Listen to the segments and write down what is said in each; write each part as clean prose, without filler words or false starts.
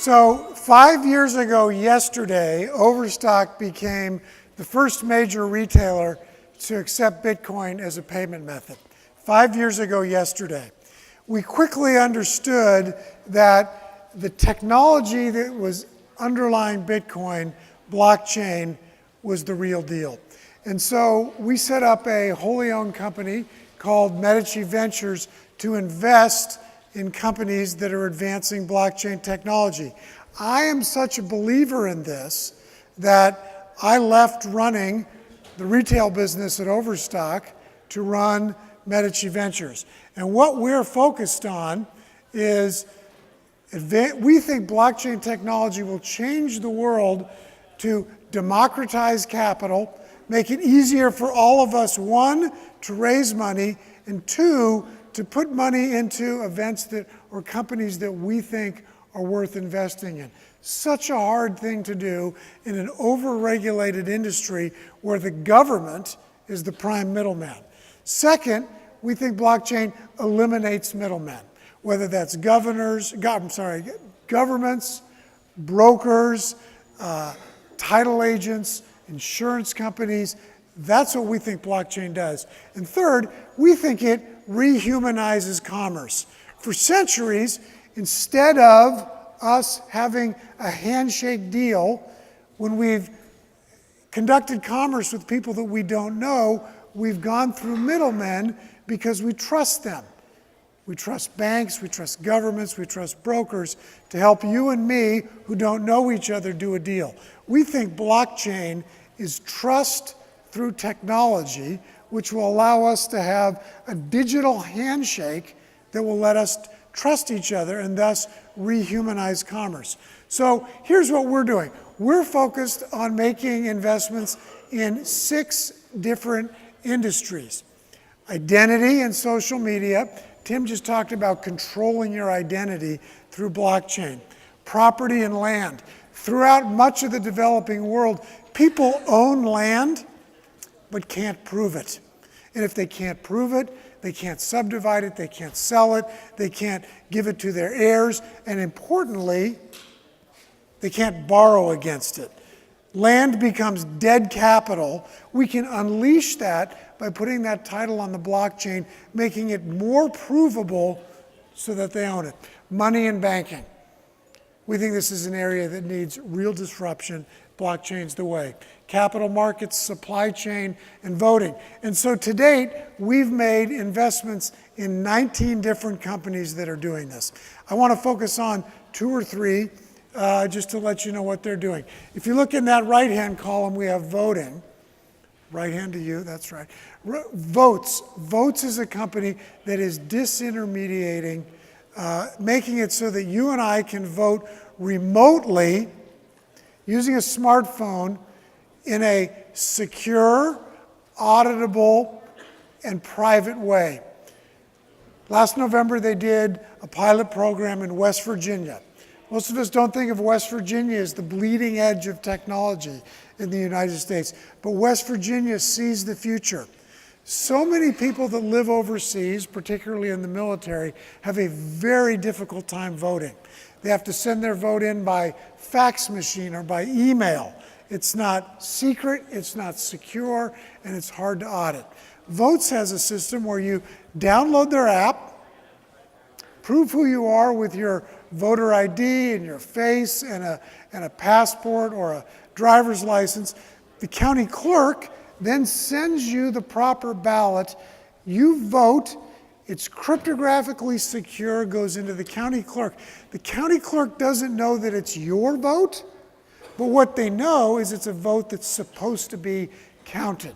So 5 years ago yesterday, Overstock became the first major retailer to accept Bitcoin as a payment method. 5 years ago yesterday. We quickly understood that the technology that was underlying Bitcoin, blockchain, was the real deal. And so we set up a wholly owned company called Medici Ventures to invest in companies that are advancing blockchain technology. I am such a believer in this that I left running the retail business at Overstock to run Medici Ventures. And what we're focused on is we think blockchain technology will change the world to democratize capital, make it easier for all of us, one, to raise money, and two, to put money into events that or companies that we think are worth investing in. Such a hard thing to do in an over-regulated industry where the government is the prime middleman. Second, we think blockchain eliminates middlemen, whether that's governments, brokers, title agents, insurance companies. That's what we think blockchain does. And third, we think it rehumanizes commerce. For centuries, instead of us having a handshake deal, when we've conducted commerce with people that we don't know, we've gone through middlemen because we trust them. We trust banks, we trust governments, we trust brokers to help you and me who don't know each other do a deal. We think blockchain is trust through technology, which will allow us to have a digital handshake that will let us trust each other and thus rehumanize commerce. So here's what we're doing. We're focused on making investments in 6 different industries. Identity and social media. Tim just talked about controlling your identity through blockchain. Property and land. Throughout much of the developing world, people own land but can't prove it. And if they can't prove it, they can't subdivide it, they can't sell it, they can't give it to their heirs, and importantly, they can't borrow against it. Land becomes dead capital. We can unleash that by putting that title on the blockchain, making it more provable so that they own it. Money and banking. We think this is an area that needs real disruption. Blockchain's the way. Capital markets, supply chain, and voting. And so to date, we've made investments in 19 different companies that are doing this. I want to focus on 2 or 3 just to let you know what they're doing. If you look in that right-hand column, we have voting. Right hand to you, that's right. Votes. Votes is a company that is disintermediating, making it so that you and I can vote remotely using a smartphone in a secure, auditable, and private way. Last November, they did a pilot program in West Virginia. Most of us don't think of West Virginia as the bleeding edge of technology in the United States, but West Virginia sees the future. So many people that live overseas, particularly in the military, have a very difficult time voting. They have to send their vote in by fax machine or by email. It's not secret, it's not secure, and it's hard to audit. Votes has a system where you download their app, prove who you are with your voter ID and your face and a passport or a driver's license. The county clerk then sends you the proper ballot. You vote. It's cryptographically secure, goes into the county clerk. The county clerk doesn't know that it's your vote, but what they know is it's a vote that's supposed to be counted.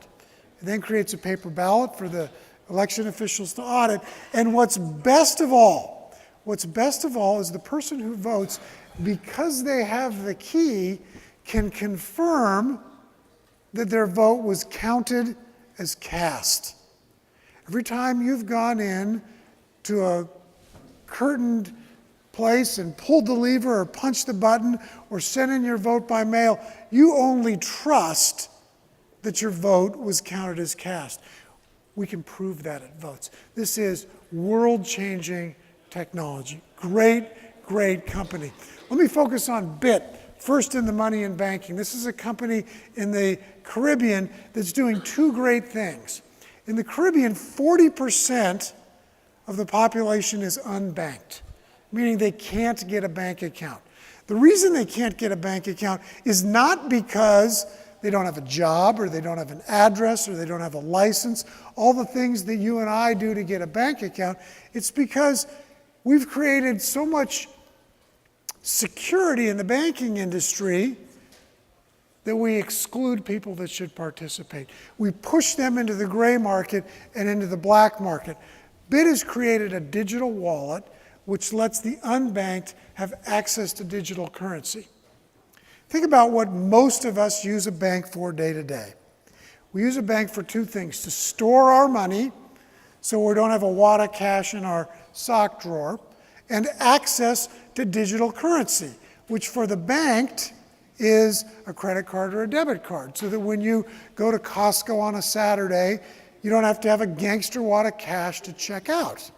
It then creates a paper ballot for the election officials to audit. And what's best of all is the person who votes, because they have the key, can confirm that their vote was counted as cast. Every time you've gone in to a curtained place and pulled the lever or punched the button or sent in your vote by mail, you only trust that your vote was counted as cast. We can prove that at Votes. This is world-changing technology. Great great company. Let me focus on Bit, first in the money and banking. This is a company in the Caribbean that's doing two great things. In the Caribbean, 40% of the population is unbanked, meaning they can't get a bank account. The reason they can't get a bank account is not because they don't have a job or they don't have an address or they don't have a license, all the things that you and I do to get a bank account. It's because we've created so much security in the banking industry that we exclude people that should participate. We push them into the gray market and into the black market. Bit has created a digital wallet which lets the unbanked have access to digital currency. Think about what most of us use a bank for day to day. We use a bank for two things: to store our money so we don't have a wad of cash in our sock drawer, and access to digital currency, which for the banked is a credit card or a debit card, so that when you go to Costco on a Saturday, you don't have to have a gangster wad of cash to check out.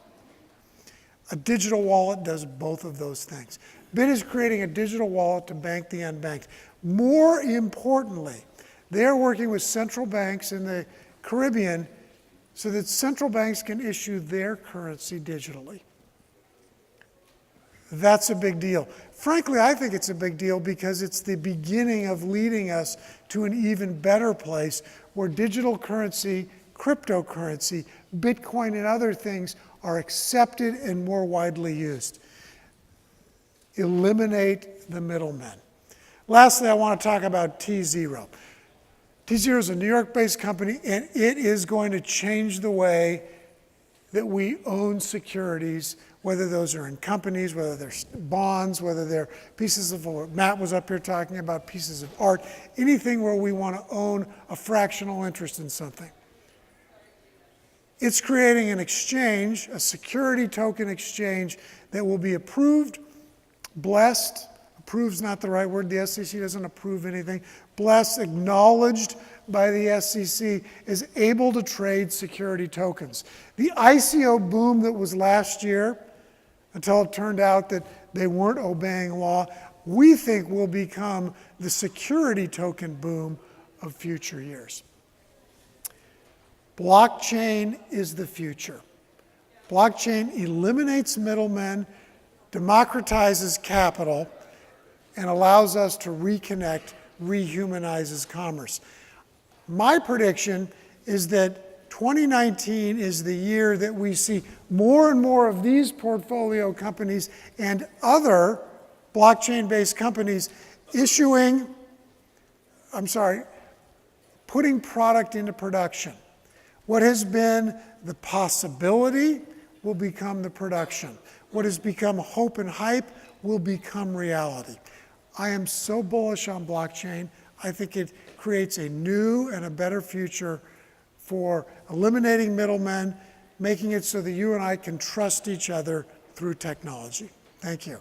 A digital wallet does both of those things. Bit is creating a digital wallet to bank the unbanked. More importantly, they're working with central banks in the Caribbean so that central banks can issue their currency digitally. That's a big deal. Frankly, I think it's a big deal because it's the beginning of leading us to an even better place where digital currency, cryptocurrency, Bitcoin, and other things are accepted and more widely used. Eliminate the middlemen. Lastly, I want to talk about TZero. TZero is a New York-based company, and it is going to change the way that we own securities, whether those are in companies, whether they're bonds, whether they're pieces of, Matt was up here talking about pieces of art, anything where we want to own a fractional interest in something. It's creating an exchange, a security token exchange that will be approved, blessed, approved's not the right word, the SEC doesn't approve anything, blessed, acknowledged by the SEC, is able to trade security tokens. The ICO boom that was last year, until it turned out that they weren't obeying law, we think will become the security token boom of future years. Blockchain is the future. Blockchain eliminates middlemen, democratizes capital, and allows us to reconnect, rehumanizes commerce. My prediction is that 2019 is the year that we see more and more of these portfolio companies and other blockchain-based companies putting product into production. What has been the possibility will become the production. What has become hope and hype will become reality. I am so bullish on blockchain. I think it creates a new and a better future for eliminating middlemen, making it so that you and I can trust each other through technology. Thank you.